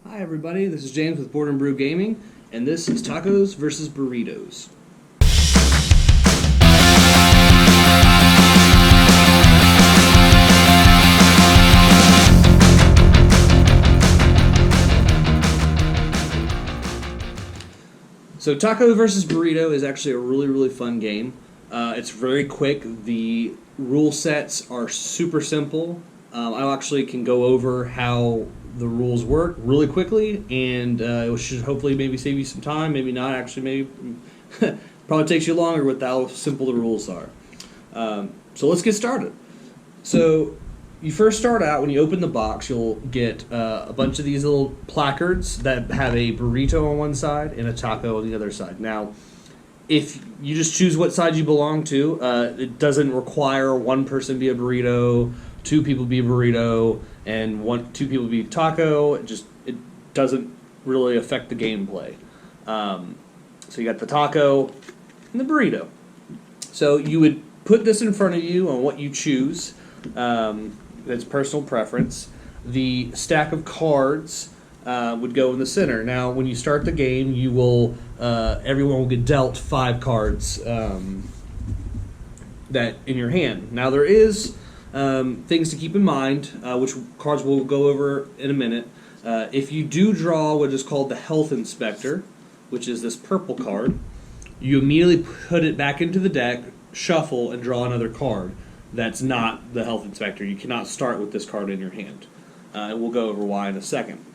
Hi everybody, this is James with Brew Gaming, and this is Tacos vs Burritos. So Taco vs Burrito is actually a really fun game. It's very quick. The rule sets are super simple. I actually can go over how the rules work really quickly, and it should hopefully maybe save you some time. Maybe not. Actually, maybe probably takes you longer with how simple the rules are. So let's get started. So you first start out when you open the box. You'll get a bunch of these little placards that have a burrito on one side and a taco on the other side. Now, if you just choose what side you belong to, it doesn't require one person be a burrito, two people be a burrito, and two people be taco. It doesn't really affect the gameplay. So you got the taco and the burrito. So you would put this in front of you on what you choose. That's personal preference. The stack of cards would go in the center. Now, when you start the game, you will everyone will get dealt 5 cards that in your hand. Now, there is things to keep in mind, which cards we'll go over in a minute. If you do draw what is called the Health Inspector, which is this purple card, you immediately put it back into the deck, shuffle, and draw another card. That's not the Health Inspector. You cannot start with this card in your hand. And we'll go over why in a second.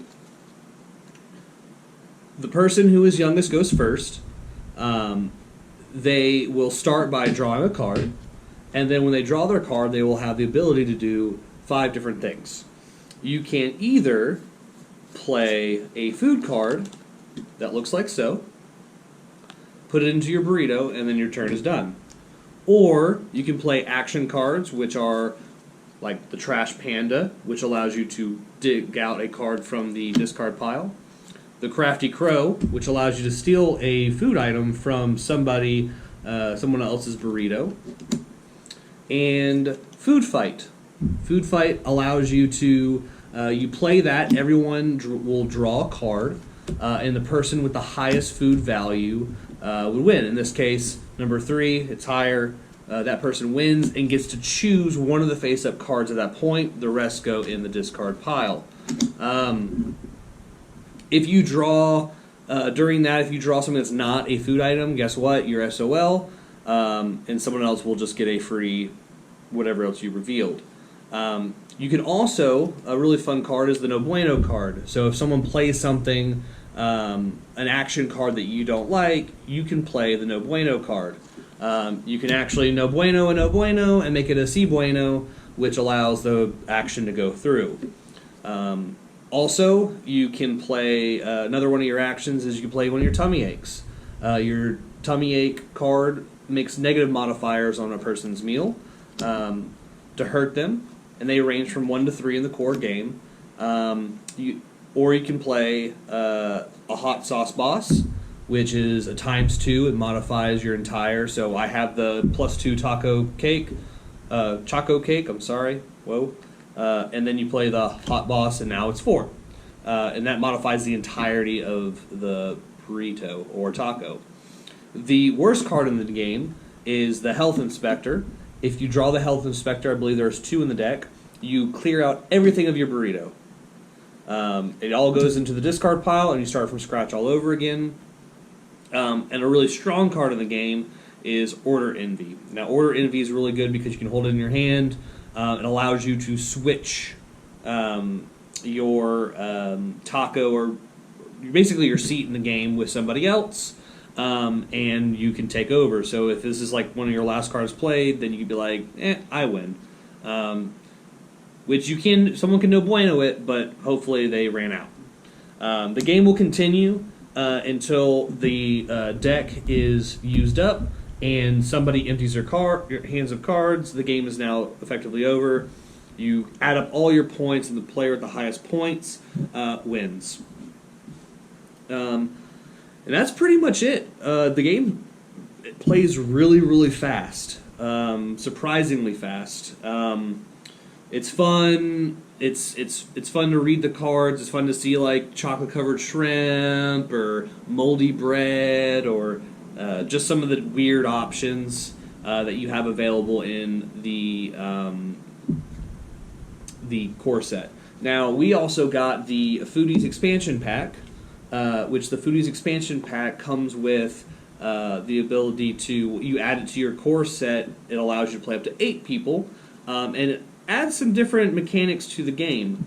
The person who is youngest goes first. They will start by drawing a card, and then when they draw their card, they will have the ability to do 5 different things. You can either play a food card that looks like so, put it into your burrito, and then your turn is done. Or you can play action cards, which are like the Trash Panda, which allows you to dig out a card from the discard pile. The Crafty Crow, which allows you to steal a food item from someone else's burrito. And Food Fight. Food Fight allows you to, you play that, everyone will draw a card, and the person with the highest food value would win. In this case, number 3, it's higher. That person wins and gets to choose one of the face-up cards at that point. The rest go in the discard pile. If you draw, during that, if you draw something that's not a food item, guess what? You're SOL, and someone else will just get a free whatever else you revealed. You can also, a really fun card is the No Bueno card. So if someone plays something, an action card that you don't like, you can play the No Bueno card. You can actually No Bueno and make it a Si Bueno, which allows the action to go through. Also, you can play, another one of your actions is you can play one of your tummy aches. Your tummy ache card makes negative modifiers on a person's meal to hurt them, and they range from 1 to 3 in the core game. Or you can play a hot sauce boss, which is a ×2. It modifies your entire. So I have the +2 taco cake, choco cake. I'm sorry. Whoa. And then you play the hot boss, and now it's 4. And that modifies the entirety of the burrito or taco. The worst card in the game is the Health Inspector. If you draw the Health Inspector, I believe there's 2 in the deck, you clear out everything of your burrito. It all goes into the discard pile, and you start from scratch all over again. And a really strong card in the game is Order Envy. Now, Order Envy is really good because you can hold it in your hand. It allows you to switch your taco or basically your seat in the game with somebody else, and you can take over. So if this is like one of your last cards played, then you can be like, I win. Which someone can No Bueno it, but hopefully they ran out. The game will continue until the deck is used up and somebody empties their hands of cards. The game is now effectively over. You add up all your points, and the player with the highest points wins. And that's pretty much it. The game plays really fast, surprisingly fast. It's fun. It's fun to read the cards. It's fun to see like chocolate covered shrimp or moldy bread or just some of the weird options that you have available in the core set. Now we also got the Foodies expansion pack, which the Foodies expansion pack comes with the ability to, you add it to your core set. It allows you to play up to 8 people, and it adds some different mechanics to the game.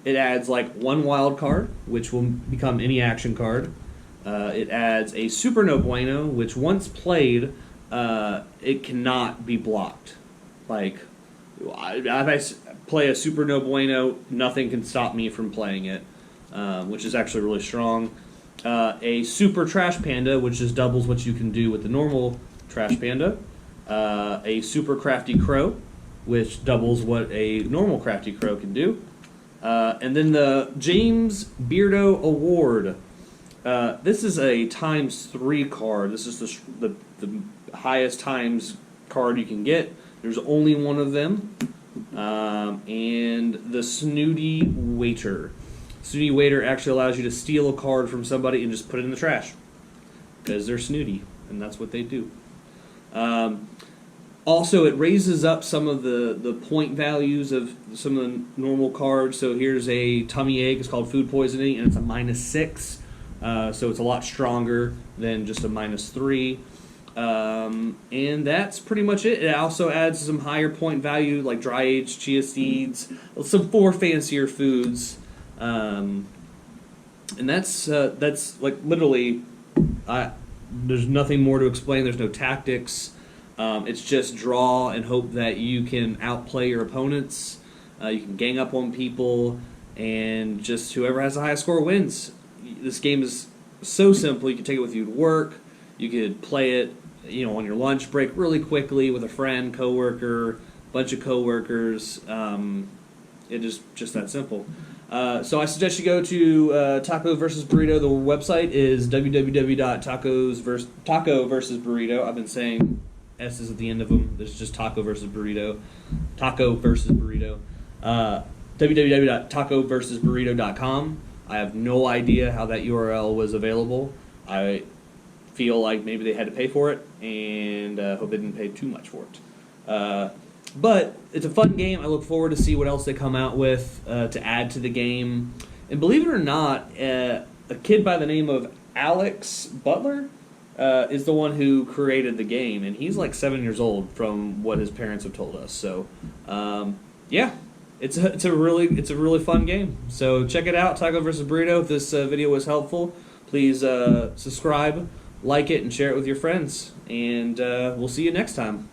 It adds like 1 wild card, which will become any action card. It adds a Super No Bueno, which once played, it cannot be blocked. Like, if I play a Super No Bueno, nothing can stop me from playing it, which is actually really strong. A Super Trash Panda, which just doubles what you can do with the normal Trash Panda. A Super Crafty Crow, which doubles what a normal Crafty Crow can do. And then the James Beardo Award. This is a ×3 card. This is the highest times card you can get. There's only one of them. And the Snooty Waiter. Snooty Waiter actually allows you to steal a card from somebody and just put it in the trash. Because they're snooty, and that's what they do. Also, it raises up some of the point values of some of the normal cards. So here's a tummy ache. It's called Food Poisoning, and it's a -6. So it's a lot stronger than just a -3. And that's pretty much it. It also adds some higher point value, like dry-aged chia seeds, some 4 fancier foods. And that's like literally, there's nothing more to explain. There's no tactics. It's just draw and hope that you can outplay your opponents. You can gang up on people, and just whoever has the highest score wins. This game is so simple. You can take it with you to work. You could play it, on your lunch break really quickly with a friend, coworker, bunch of coworkers. It is just that simple. So I suggest you go to Taco Vs Burrito. The website is www.taco-vs-burrito. I've been saying S's at the end of them. There's just Taco Vs Burrito. Taco Vs Burrito. www.taco-vs-burrito.com. I have no idea how that URL was available. I feel like maybe they had to pay for it, and hope they didn't pay too much for it. But it's a fun game. I look forward to see what else they come out with to add to the game. And believe it or not, a kid by the name of Alex Butler is the one who created the game, and he's like 7 years old from what his parents have told us. So, yeah, it's a really fun game. So check it out, Taco vs Burrito. If this video was helpful, please subscribe, like it, and share it with your friends. And we'll see you next time.